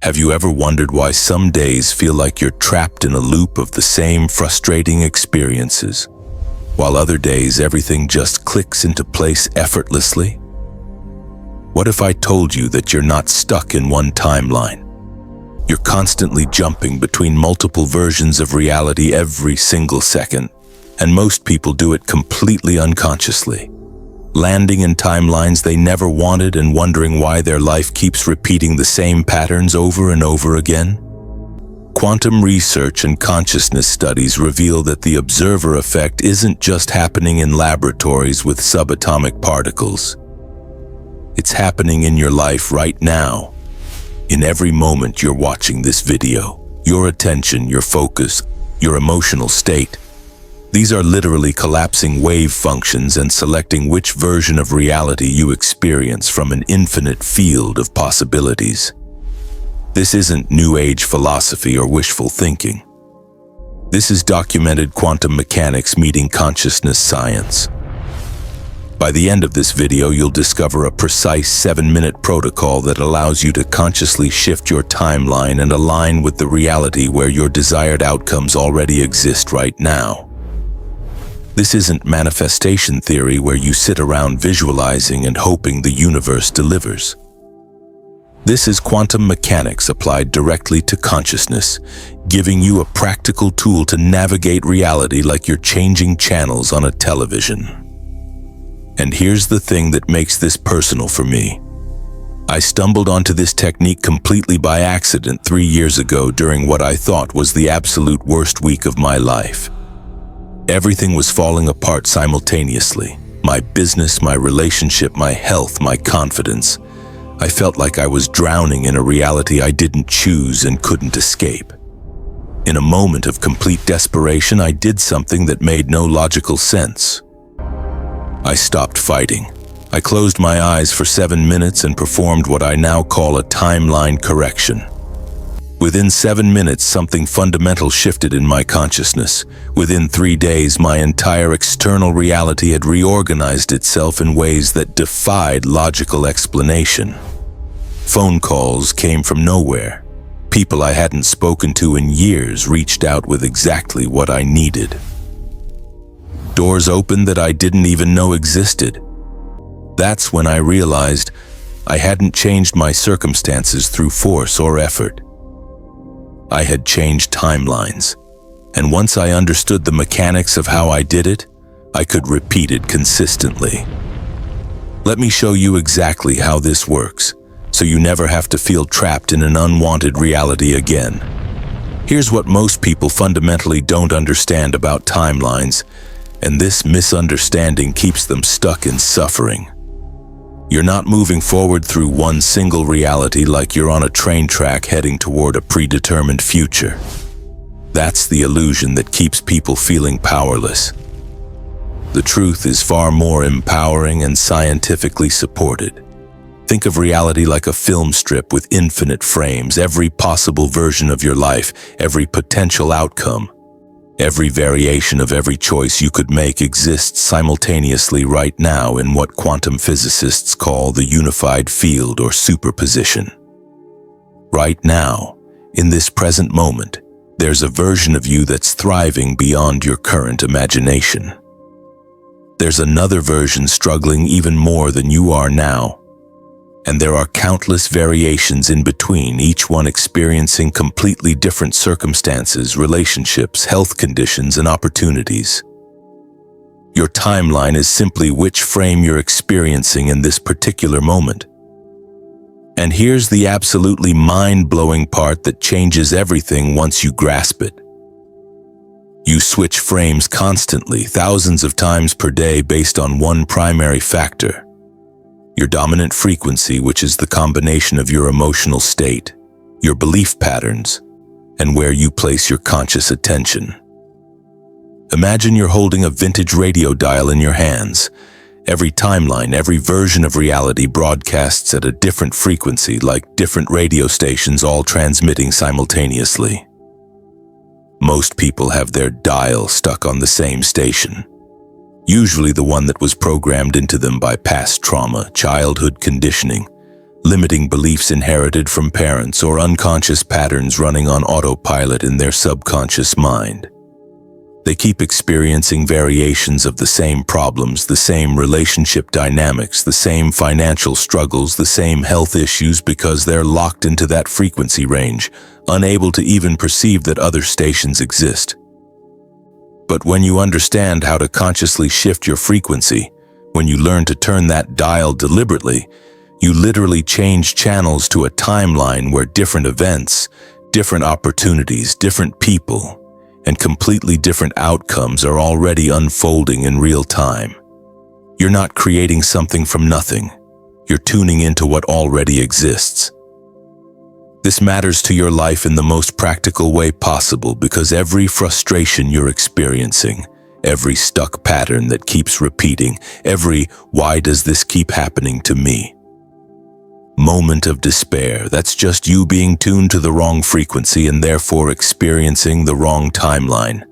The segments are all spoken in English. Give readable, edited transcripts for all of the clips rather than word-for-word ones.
Have you ever wondered why some days feel like you're trapped in a loop of the same frustrating experiences, while other days everything just clicks into place effortlessly? What if I told you that you're not stuck in one timeline? You're constantly jumping between multiple versions of reality every single second, and most people do it completely unconsciously, landing in timelines they never wanted and wondering why their life keeps repeating the same patterns over and over again. Quantum research and consciousness studies reveal that the observer effect isn't just happening in laboratories with subatomic particles. It's happening in your life right now. In every moment you're watching this video, your attention, your focus, your emotional state. These are literally collapsing wave functions and selecting which version of reality you experience from an infinite field of possibilities. This isn't New Age philosophy or wishful thinking. This is documented quantum mechanics meeting consciousness science. By the end of this video, you'll discover a precise 7-minute protocol that allows you to consciously shift your timeline and align with the reality where your desired outcomes already exist right now. This isn't manifestation theory where you sit around visualizing and hoping the universe delivers. This is quantum mechanics applied directly to consciousness, giving you a practical tool to navigate reality like you're changing channels on a television. And here's the thing that makes this personal for me. I stumbled onto this technique completely by accident 3 years ago during what I thought was the absolute worst week of my life. Everything was falling apart simultaneously. My business, my relationship, my health, my confidence. I felt like I was drowning in a reality I didn't choose and couldn't escape. In a moment of complete desperation, I did something that made no logical sense. I stopped fighting. I closed my eyes for 7 minutes and performed what I now call a timeline correction. Within 7 minutes, something fundamental shifted in my consciousness. Within 3 days, my entire external reality had reorganized itself in ways that defied logical explanation. Phone calls came from nowhere. People I hadn't spoken to in years reached out with exactly what I needed. Doors opened that I didn't even know existed. That's when I realized I hadn't changed my circumstances through force or effort. I had changed timelines, and once I understood the mechanics of how I did it, I could repeat it consistently. Let me show you exactly how this works, so you never have to feel trapped in an unwanted reality again. Here's what most people fundamentally don't understand about timelines, and this misunderstanding keeps them stuck in suffering. You're not moving forward through one single reality like you're on a train track heading toward a predetermined future. That's the illusion that keeps people feeling powerless. The truth is far more empowering and scientifically supported. Think of reality like a film strip with infinite frames, every possible version of your life, every potential outcome. Every variation of every choice you could make exists simultaneously right now in what quantum physicists call the unified field or superposition. Right now, in this present moment, there's a version of you that's thriving beyond your current imagination. There's another version struggling even more than you are now. And there are countless variations in between, each one experiencing completely different circumstances, relationships, health conditions, and opportunities. Your timeline is simply which frame you're experiencing in this particular moment. And here's the absolutely mind-blowing part that changes everything once you grasp it. You switch frames constantly, thousands of times per day based on one primary factor. Your dominant frequency, which is the combination of your emotional state, your belief patterns, and where you place your conscious attention. Imagine you're holding a vintage radio dial in your hands. Every timeline, every version of reality broadcasts at a different frequency, like different radio stations all transmitting simultaneously. Most people have their dial stuck on the same station. Usually the one that was programmed into them by past trauma, childhood conditioning, limiting beliefs inherited from parents or unconscious patterns running on autopilot in their subconscious mind. They keep experiencing variations of the same problems, the same relationship dynamics, the same financial struggles, the same health issues because they're locked into that frequency range, unable to even perceive that other stations exist. But when you understand how to consciously shift your frequency, when you learn to turn that dial deliberately, you literally change channels to a timeline where different events, different opportunities, different people, and completely different outcomes are already unfolding in real time. You're not creating something from nothing. You're tuning into what already exists. This matters to your life in the most practical way possible because every frustration you're experiencing, every stuck pattern that keeps repeating, every "why does this keep happening to me?" moment of despair, that's just you being tuned to the wrong frequency and therefore experiencing the wrong timeline.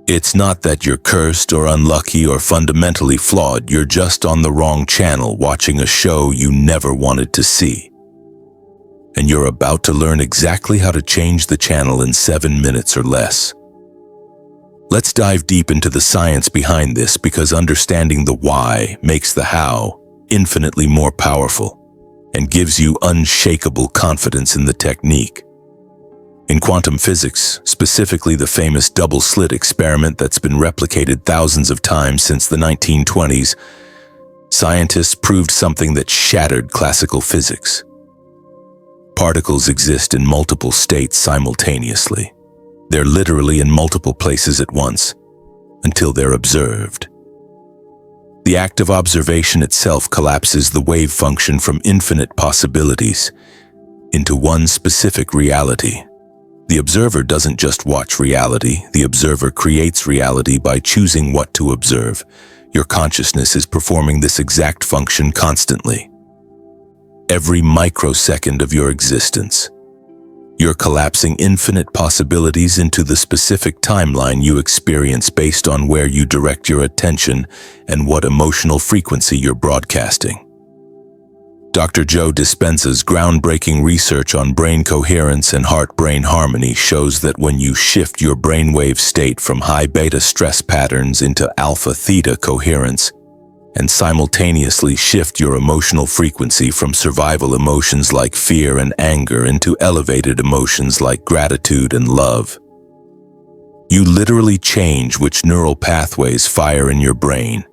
It's not that you're cursed or unlucky or fundamentally flawed, you're just on the wrong channel watching a show you never wanted to see. And you're about to learn exactly how to change the channel in 7 minutes or less. Let's dive deep into the science behind this because understanding the why makes the how infinitely more powerful and gives you unshakable confidence in the technique. In quantum physics, specifically the famous double-slit experiment that's been replicated thousands of times since the 1920s, scientists proved something that shattered classical physics. Particles exist in multiple states simultaneously. They're literally in multiple places at once, until they're observed. The act of observation itself collapses the wave function from infinite possibilities into one specific reality. The observer doesn't just watch reality, the observer creates reality by choosing what to observe. Your consciousness is performing this exact function constantly. Every microsecond of your existence. You're collapsing infinite possibilities into the specific timeline you experience based on where you direct your attention and what emotional frequency you're broadcasting. Dr. Joe Dispenza's groundbreaking research on brain coherence and heart-brain harmony shows that when you shift your brainwave state from high beta stress patterns into alpha-theta coherence, and simultaneously shift your emotional frequency from survival emotions like fear and anger into elevated emotions like gratitude and love. You literally change which neural pathways fire in your brain,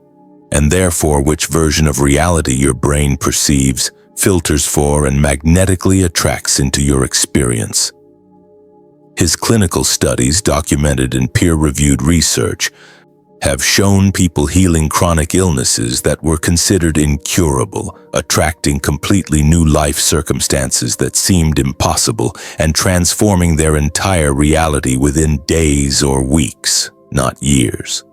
and therefore which version of reality your brain perceives, filters for, and magnetically attracts into your experience. His clinical studies, documented in peer-reviewed research, have shown people healing chronic illnesses that were considered incurable, attracting completely new life circumstances that seemed impossible, and transforming their entire reality within days or weeks, not years.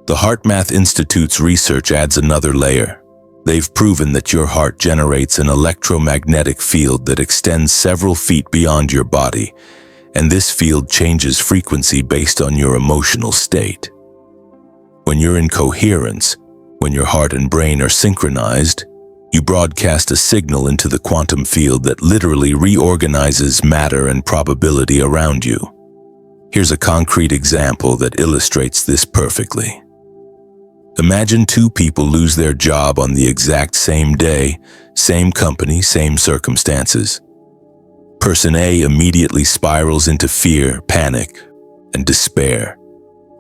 The HeartMath Institute's research adds another layer. They've proven that your heart generates an electromagnetic field that extends several feet beyond your body, and this field changes frequency based on your emotional state. When you're in coherence, when your heart and brain are synchronized, you broadcast a signal into the quantum field that literally reorganizes matter and probability around you. Here's a concrete example that illustrates this perfectly. Imagine two people lose their job on the exact same day, same company, same circumstances. Person A immediately spirals into fear, panic, and despair.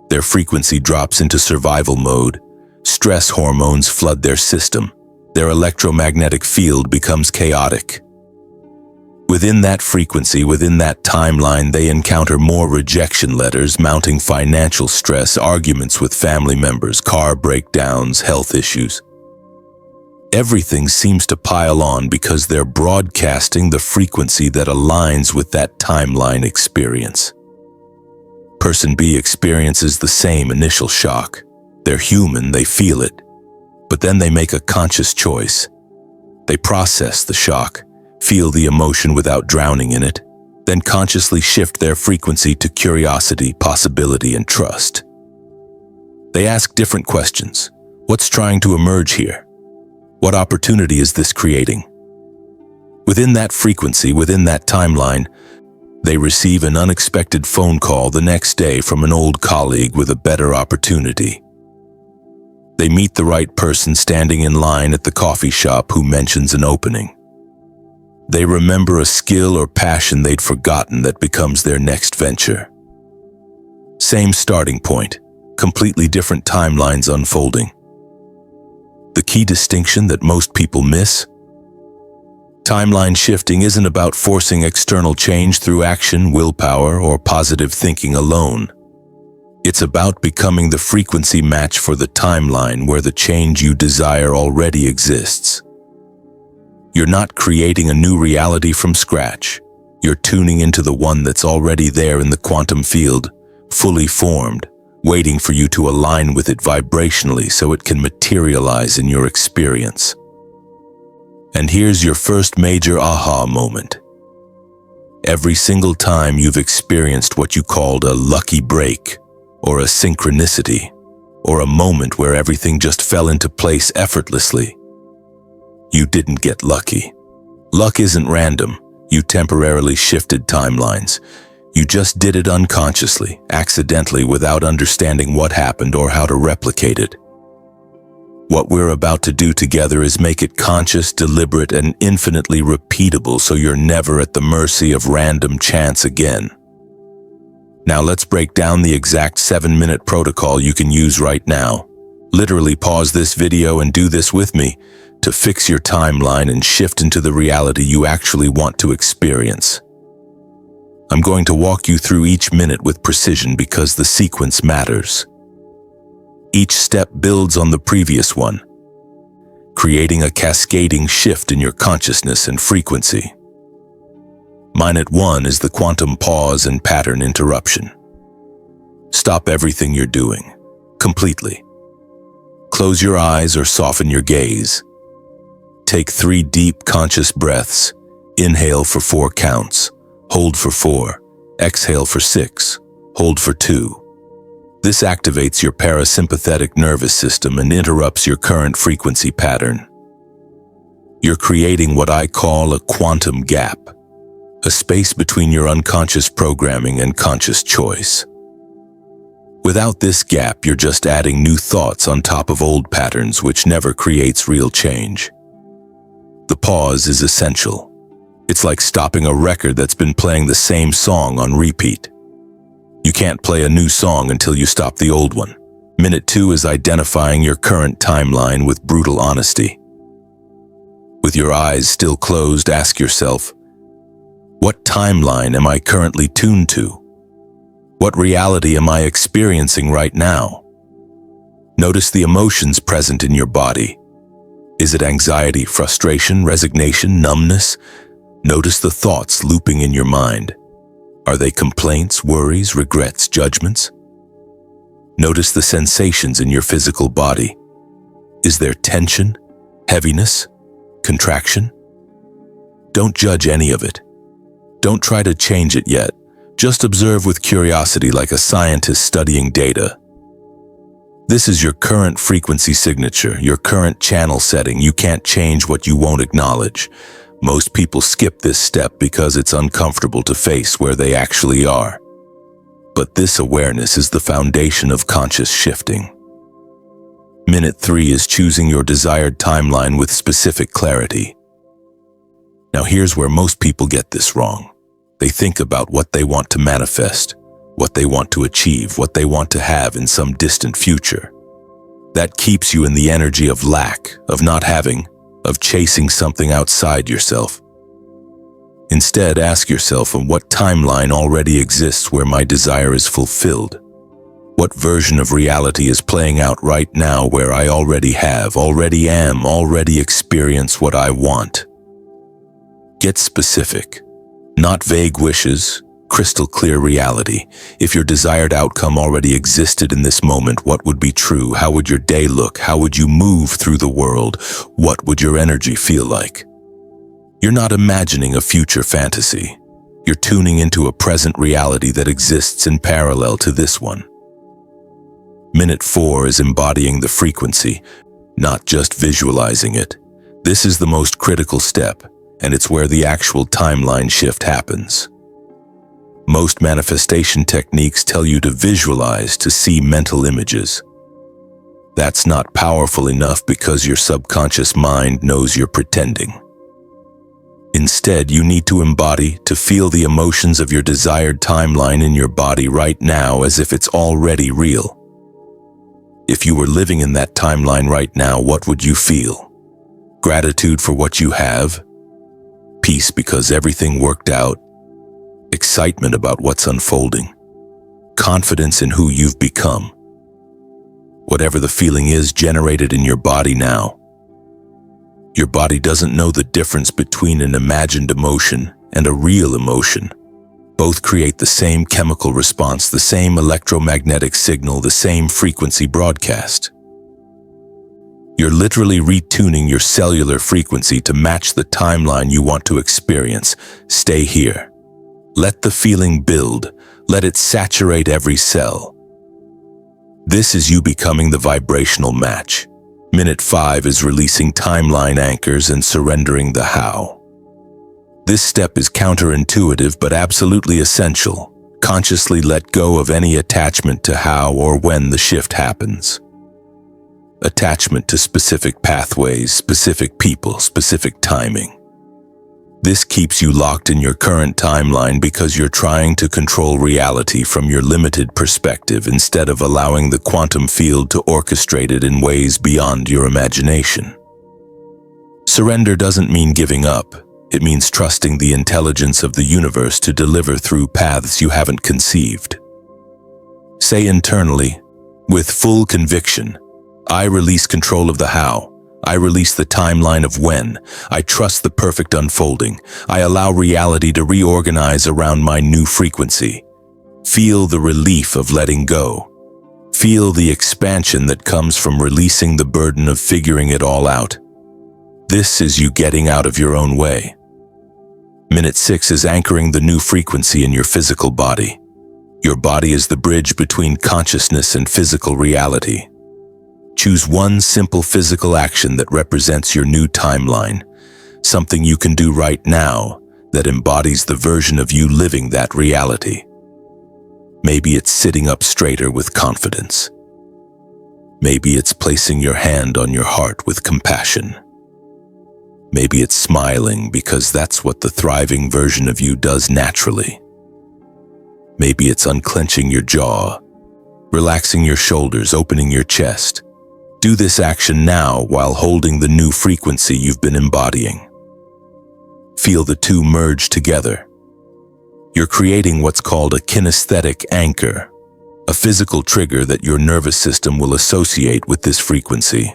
Their frequency drops into survival mode. Stress hormones flood their system. Their electromagnetic field becomes chaotic. Within that frequency, within that timeline, they encounter more rejection letters, mounting financial stress, arguments with family members, car breakdowns, health issues. Everything seems to pile on because they're broadcasting the frequency that aligns with that timeline experience. Person B experiences the same initial shock. They're human, they feel it. But then they make a conscious choice. They process the shock, feel the emotion without drowning in it, then consciously shift their frequency to curiosity, possibility, and trust. They ask different questions. What's trying to emerge here? What opportunity is this creating? Within that frequency, within that timeline, they receive an unexpected phone call the next day from an old colleague with a better opportunity. They meet the right person standing in line at the coffee shop who mentions an opening. They remember a skill or passion they'd forgotten that becomes their next venture. Same starting point, completely different timelines unfolding. The key distinction that most people miss? Timeline shifting isn't about forcing external change through action, willpower, or positive thinking alone. It's about becoming the frequency match for the timeline where the change you desire already exists. You're not creating a new reality from scratch. You're tuning into the one that's already there in the quantum field, fully formed, waiting for you to align with it vibrationally so it can materialize in your experience. And here's your first major aha moment. Every single time you've experienced what you called a lucky break, or a synchronicity, or a moment where everything just fell into place effortlessly, you didn't get lucky. Luck isn't random. You temporarily shifted timelines. You just did it unconsciously, accidentally, without understanding what happened or how to replicate it. What we're about to do together is make it conscious, deliberate, and infinitely repeatable so you're never at the mercy of random chance again. Now let's break down the exact 7-minute protocol you can use right now. Literally pause this video and do this with me to fix your timeline and shift into the reality you actually want to experience. I'm going to walk you through each minute with precision because the sequence matters. Each step builds on the previous one, creating a cascading shift in your consciousness and frequency. Minute 1 is the quantum pause and pattern interruption. Stop everything you're doing, completely. Close your eyes or soften your gaze. Take 3 deep, conscious breaths. Inhale for 4 counts. Hold for 4. Exhale for 6. Hold for 2. This activates your parasympathetic nervous system and interrupts your current frequency pattern. You're creating what I call a quantum gap, a space between your unconscious programming and conscious choice. Without this gap, you're just adding new thoughts on top of old patterns, which never creates real change. The pause is essential. It's like stopping a record that's been playing the same song on repeat. You can't play a new song until you stop the old one. Minute 2 is identifying your current timeline with brutal honesty. With your eyes still closed, ask yourself, what timeline am I currently tuned to? What reality am I experiencing right now? Notice the emotions present in your body. Is it anxiety, frustration, resignation, numbness? Notice the thoughts looping in your mind. Are they complaints, worries, regrets, judgments? Notice the sensations in your physical body. Is there tension, heaviness, contraction? Don't judge any of it. Don't try to change it yet. Just observe with curiosity like a scientist studying data. This is your current frequency signature, your current channel setting. You can't change what you won't acknowledge. Most people skip this step because it's uncomfortable to face where they actually are. But this awareness is the foundation of conscious shifting. Minute 3 is choosing your desired timeline with specific clarity. Now here's where most people get this wrong. They think about what they want to manifest, what they want to achieve, what they want to have in some distant future. That keeps you in the energy of lack, of not having, of chasing something outside yourself. Instead, ask yourself on what timeline already exists where my desire is fulfilled. What version of reality is playing out right now where I already have, already am, already experience what I want? Get specific. Not vague wishes, crystal clear reality. If your desired outcome already existed in this moment, what would be true? How would your day look? How would you move through the world? What would your energy feel like? You're not imagining a future fantasy. You're tuning into a present reality that exists in parallel to this one. Minute 4 is embodying the frequency, not just visualizing it. This is the most critical step. and it's where the actual timeline shift happens. Most manifestation techniques tell you to visualize, to see mental images. That's not powerful enough because your subconscious mind knows you're pretending. Instead, you need to embody, to feel the emotions of your desired timeline in your body right now as if it's already real. If you were living in that timeline right now, what would you feel? Gratitude for what you have? Peace because everything worked out? Excitement about what's unfolding? Confidence in who you've become? Whatever the feeling is generated in your body now. Your body doesn't know the difference between an imagined emotion and a real emotion. Both create the same chemical response, the same electromagnetic signal, the same frequency broadcast. You're literally retuning your cellular frequency to match the timeline you want to experience. Stay here. Let the feeling build. Let it saturate every cell. This is you becoming the vibrational match. Minute 5 is releasing timeline anchors and surrendering the how. This step is counterintuitive but absolutely essential. Consciously let go of any attachment to how or when the shift happens. Attachment to specific pathways, specific people, specific timing. This keeps you locked in your current timeline because you're trying to control reality from your limited perspective instead of allowing the quantum field to orchestrate it in ways beyond your imagination. Surrender doesn't mean giving up. It means trusting the intelligence of the universe to deliver through paths you haven't conceived. Say internally, with full conviction, I release control of the how. I release the timeline of when. I trust the perfect unfolding. I allow reality to reorganize around my new frequency. Feel the relief of letting go. Feel the expansion that comes from releasing the burden of figuring it all out. This is you getting out of your own way. Minute 6 is anchoring the new frequency in your physical body. Your body is the bridge between consciousness and physical reality. Choose one simple physical action that represents your new timeline, something you can do right now that embodies the version of you living that reality. Maybe it's sitting up straighter with confidence. Maybe it's placing your hand on your heart with compassion. Maybe it's smiling because that's what the thriving version of you does naturally. Maybe it's unclenching your jaw, relaxing your shoulders, opening your chest. Do this action now while holding the new frequency you've been embodying. Feel the two merge together. You're creating what's called a kinesthetic anchor, a physical trigger that your nervous system will associate with this frequency.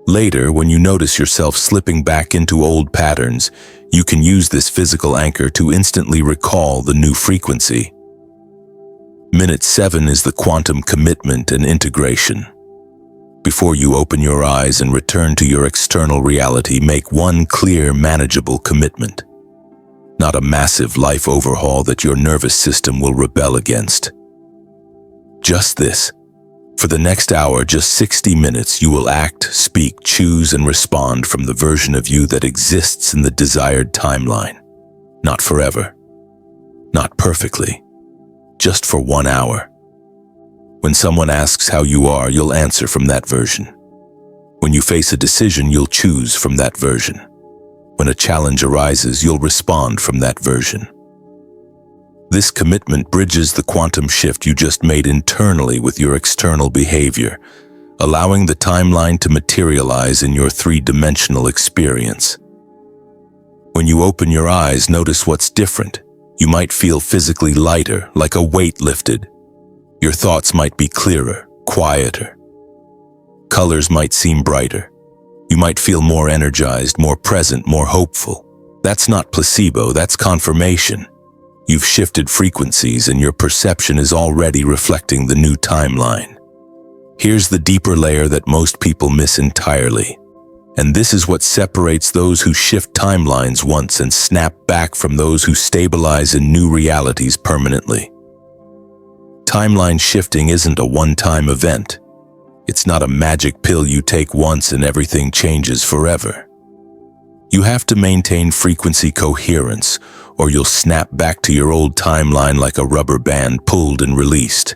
Later, when you notice yourself slipping back into old patterns, you can use this physical anchor to instantly recall the new frequency. Minute 7 is the quantum commitment and integration. Before you open your eyes and return to your external reality, make one clear, manageable commitment. Not a massive life overhaul that your nervous system will rebel against. Just this. For the next hour, just 60 minutes, you will act, speak, choose, and respond from the version of you that exists in the desired timeline. Not forever. Not perfectly. Just for 1 hour. When someone asks how you are, you'll answer from that version. When you face a decision, you'll choose from that version. When a challenge arises, you'll respond from that version. This commitment bridges the quantum shift you just made internally with your external behavior, allowing the timeline to materialize in your three-dimensional experience. When you open your eyes, notice what's different. You might feel physically lighter, like a weight lifted. Your thoughts might be clearer, quieter. Colors might seem brighter. You might feel more energized, more present, more hopeful. That's not placebo, that's confirmation. You've shifted frequencies and your perception is already reflecting the new timeline. Here's the deeper layer that most people miss entirely. And this is what separates those who shift timelines once and snap back from those who stabilize in new realities permanently. Timeline shifting isn't a one-time event. It's not a magic pill you take once and everything changes forever. You have to maintain frequency coherence, or you'll snap back to your old timeline like a rubber band pulled and released.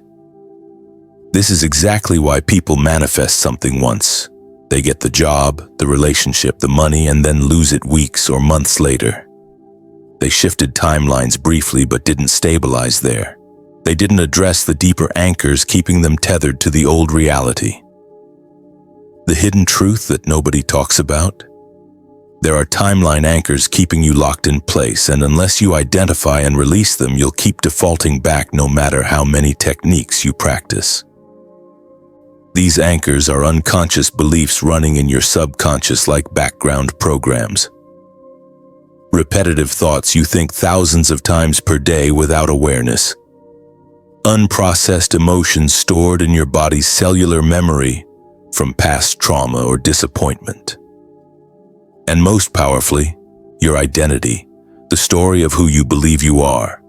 This is exactly why people manifest something once. They get the job, the relationship, the money, and then lose it weeks or months later. They shifted timelines briefly but didn't stabilize there. They didn't address the deeper anchors keeping them tethered to the old reality. The hidden truth that nobody talks about? There are timeline anchors keeping you locked in place, and unless you identify and release them, you'll keep defaulting back no matter how many techniques you practice. These anchors are unconscious beliefs running in your subconscious like background programs. Repetitive thoughts you think thousands of times per day without awareness. Unprocessed emotions stored in your body's cellular memory from past trauma or disappointment. And most powerfully, your identity, the story of who you believe you are.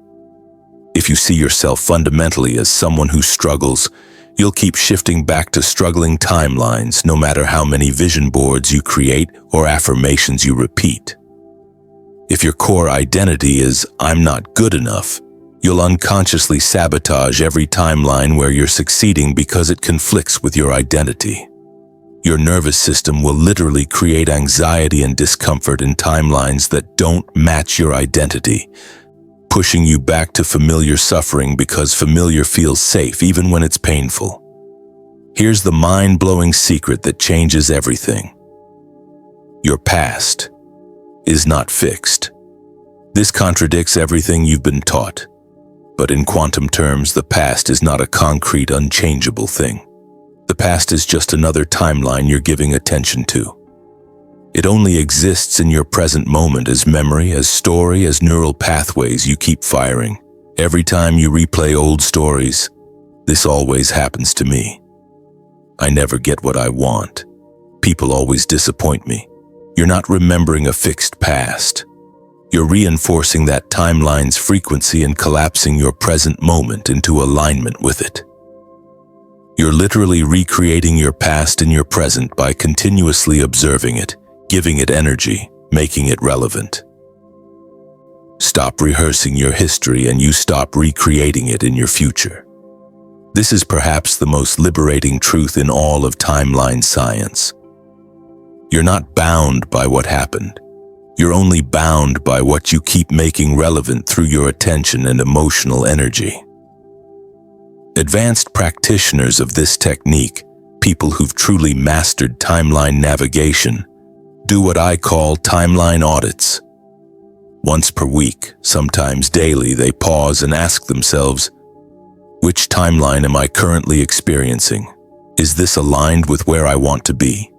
If you see yourself fundamentally as someone who struggles, you'll keep shifting back to struggling timelines no matter how many vision boards you create or affirmations you repeat. If your core identity is, "I'm not good enough," you'll unconsciously sabotage every timeline where you're succeeding because it conflicts with your identity. Your nervous system will literally create anxiety and discomfort in timelines that don't match your identity, pushing you back to familiar suffering because familiar feels safe even when it's painful. Here's the mind-blowing secret that changes everything. Your past is not fixed. This contradicts everything you've been taught. But in quantum terms, the past is not a concrete, unchangeable thing. The past is just another timeline you're giving attention to. It only exists in your present moment as memory, as story, as neural pathways you keep firing. Every time you replay old stories, "This always happens to me. I never get what I want. People always disappoint me." You're not remembering a fixed past. You're reinforcing that timeline's frequency and collapsing your present moment into alignment with it. You're literally recreating your past in your present by continuously observing it, giving it energy, making it relevant. Stop rehearsing your history and you stop recreating it in your future. This is perhaps the most liberating truth in all of timeline science. You're not bound by what happened. You're only bound by what you keep making relevant through your attention and emotional energy. Advanced practitioners of this technique, people who've truly mastered timeline navigation, do what I call timeline audits. Once per week, sometimes daily, they pause and ask themselves, which timeline am I currently experiencing? Is this aligned with where I want to be?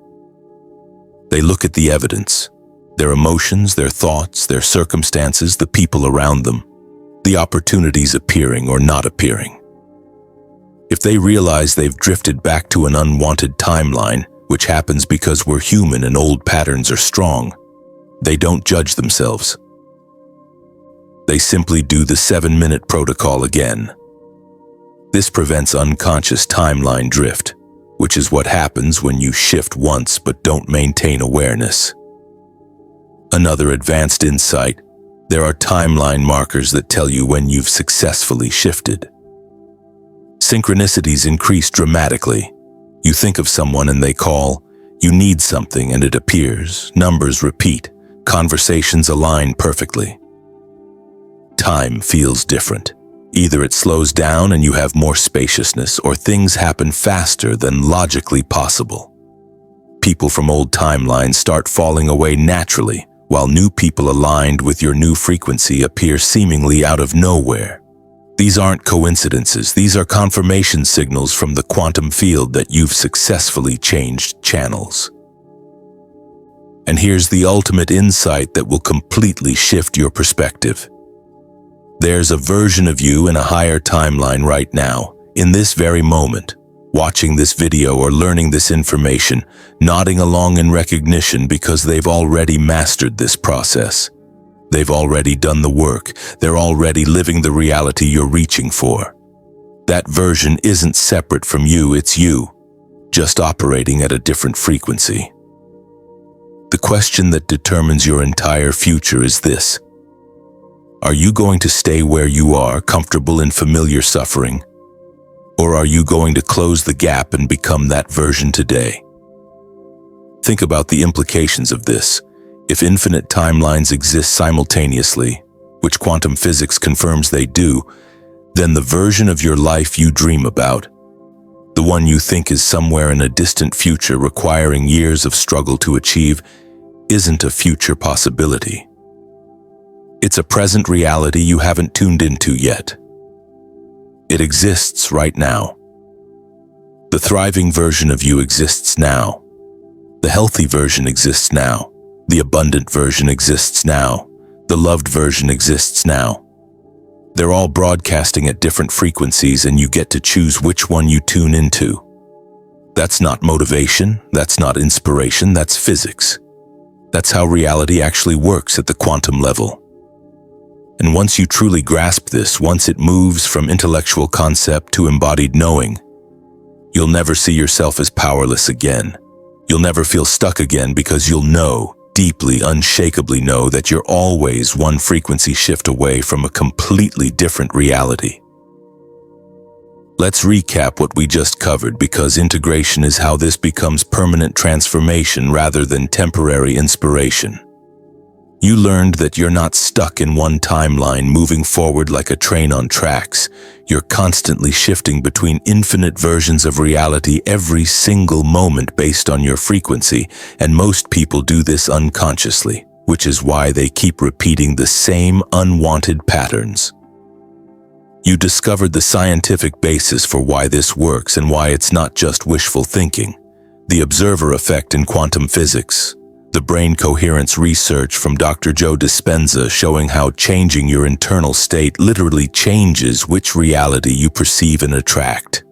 They look at the evidence, their emotions, their thoughts, their circumstances, the people around them, the opportunities appearing or not appearing. If they realize they've drifted back to an unwanted timeline, which happens because we're human and old patterns are strong, they don't judge themselves. They simply do the 7-minute protocol again. This prevents unconscious timeline drift, which is what happens when you shift once but don't maintain awareness. Another advanced insight, there are timeline markers that tell you when you've successfully shifted. Synchronicities increase dramatically. You think of someone and they call, you need something and it appears, numbers repeat, conversations align perfectly. Time feels different. Either it slows down and you have more spaciousness, or things happen faster than logically possible. People from old timelines start falling away naturally, while new people aligned with your new frequency appear seemingly out of nowhere. These aren't coincidences, these are confirmation signals from the quantum field that you've successfully changed channels. And here's the ultimate insight that will completely shift your perspective. There's a version of you in a higher timeline right now, in this very moment, watching this video or learning this information, nodding along in recognition because they've already mastered this process. They've already done the work. They're already living the reality you're reaching for. That version isn't separate from you, it's you, just operating at a different frequency. The question that determines your entire future is this: are you going to stay where you are, comfortable in familiar suffering? Or are you going to close the gap and become that version today? Think about the implications of this. If infinite timelines exist simultaneously, which quantum physics confirms they do, then the version of your life you dream about, the one you think is somewhere in a distant future requiring years of struggle to achieve, isn't a future possibility. It's a present reality you haven't tuned into yet. It exists right now. The thriving version of you exists now. The healthy version exists now. The abundant version exists now. The loved version exists now. They're all broadcasting at different frequencies, and you get to choose which one you tune into. That's not motivation, that's not inspiration, that's physics. That's how reality actually works at the quantum level. And once you truly grasp this, once it moves from intellectual concept to embodied knowing, you'll never see yourself as powerless again. You'll never feel stuck again, because you'll know, deeply, unshakably know, that you're always one frequency shift away from a completely different reality. Let's recap what we just covered, because integration is how this becomes permanent transformation rather than temporary inspiration. You learned that you're not stuck in one timeline, moving forward like a train on tracks. You're constantly shifting between infinite versions of reality every single moment based on your frequency, and most people do this unconsciously, which is why they keep repeating the same unwanted patterns. You discovered the scientific basis for why this works and why it's not just wishful thinking. The observer effect in quantum physics. The brain coherence research from Dr. Joe Dispenza, showing how changing your internal state literally changes which reality you perceive and attract.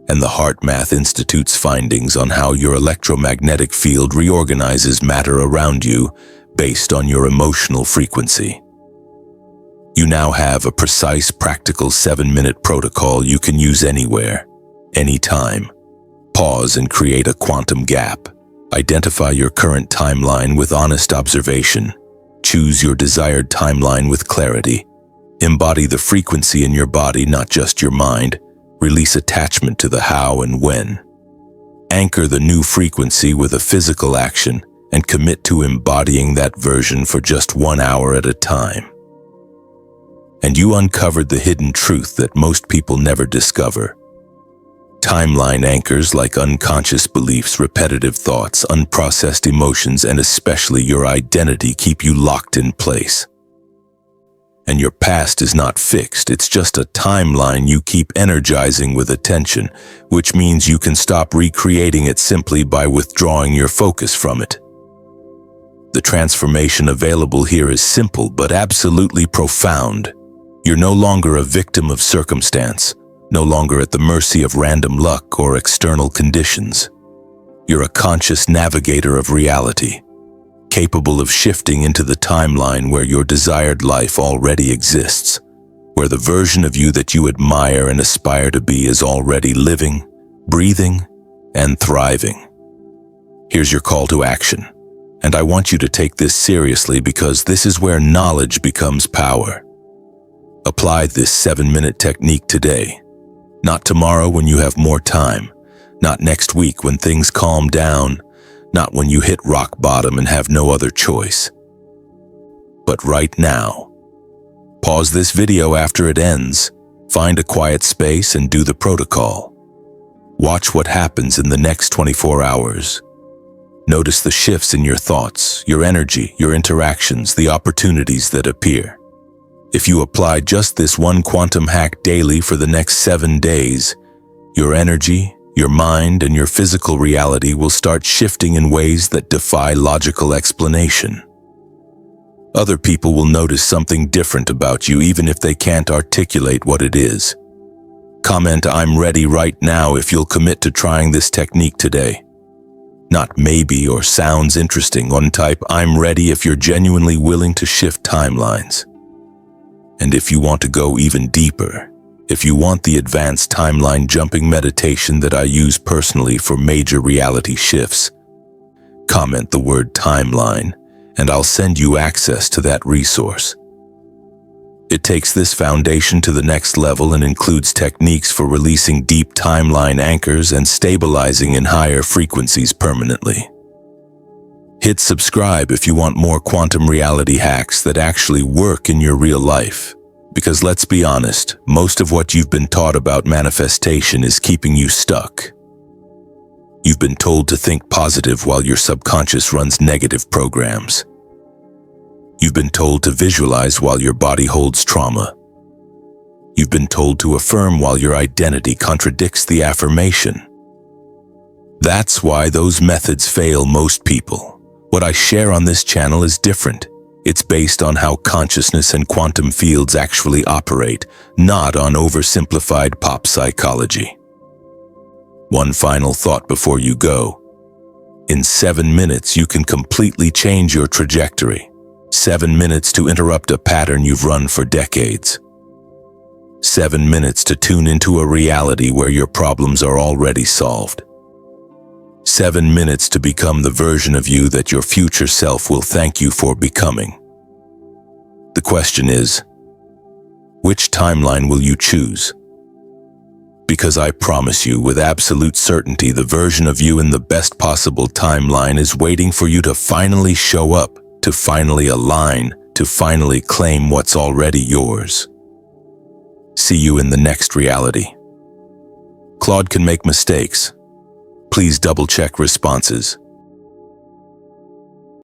And the Heart Math Institute's findings on how your electromagnetic field reorganizes matter around you based on your emotional frequency. You now have a precise, practical 7-minute protocol you can use anywhere, anytime. Pause and create a quantum gap. Identify your current timeline with honest observation. Choose your desired timeline with clarity. Embody the frequency in your body, not just your mind. Release attachment to the how and when. Anchor the new frequency with a physical action and commit to embodying that version for just 1 hour at a time. And you uncovered the hidden truth that most people never discover. Timeline anchors like unconscious beliefs, repetitive thoughts, unprocessed emotions, and especially your identity keep you locked in place. And your past is not fixed, it's just a timeline you keep energizing with attention, which means you can stop recreating it simply by withdrawing your focus from it. The transformation available here is simple but absolutely profound. You're no longer a victim of circumstance. No longer at the mercy of random luck or external conditions. You're a conscious navigator of reality, capable of shifting into the timeline where your desired life already exists, where the version of you that you admire and aspire to be is already living, breathing, and thriving. Here's your call to action, and I want you to take this seriously, because this is where knowledge becomes power. Apply this 7-minute technique today. Not tomorrow when you have more time, not next week when things calm down, not when you hit rock bottom and have no other choice. But right now. Pause this video after it ends, find a quiet space and do the protocol. Watch what happens in the next 24 hours. Notice the shifts in your thoughts, your energy, your interactions, the opportunities that appear. If you apply just this one quantum hack daily for the next 7 days, your energy, your mind, and your physical reality will start shifting in ways that defy logical explanation. Other people will notice something different about you, even if they can't articulate what it is. Comment "I'm ready" right now if you'll commit to trying this technique today. Not maybe or sounds interesting, or type "I'm ready" if you're genuinely willing to shift timelines. And if you want to go even deeper, if you want the advanced timeline jumping meditation that I use personally for major reality shifts, comment the word timeline, and I'll send you access to that resource. It takes this foundation to the next level and includes techniques for releasing deep timeline anchors and stabilizing in higher frequencies permanently. Hit subscribe if you want more quantum reality hacks that actually work in your real life. Because let's be honest, most of what you've been taught about manifestation is keeping you stuck. You've been told to think positive while your subconscious runs negative programs. You've been told to visualize while your body holds trauma. You've been told to affirm while your identity contradicts the affirmation. That's why those methods fail most people. What I share on this channel is different. It's based on how consciousness and quantum fields actually operate, not on oversimplified pop psychology. One final thought before you go. In 7 minutes, you can completely change your trajectory. 7 minutes to interrupt a pattern you've run for decades. 7 minutes to tune into a reality where your problems are already solved. 7 minutes to become the version of you that your future self will thank you for becoming. The question is, which timeline will you choose? Because I promise you with absolute certainty the version of you in the best possible timeline is waiting for you to finally show up, to finally align, to finally claim what's already yours. See you in the next reality. Claude can make mistakes. Please double-check responses.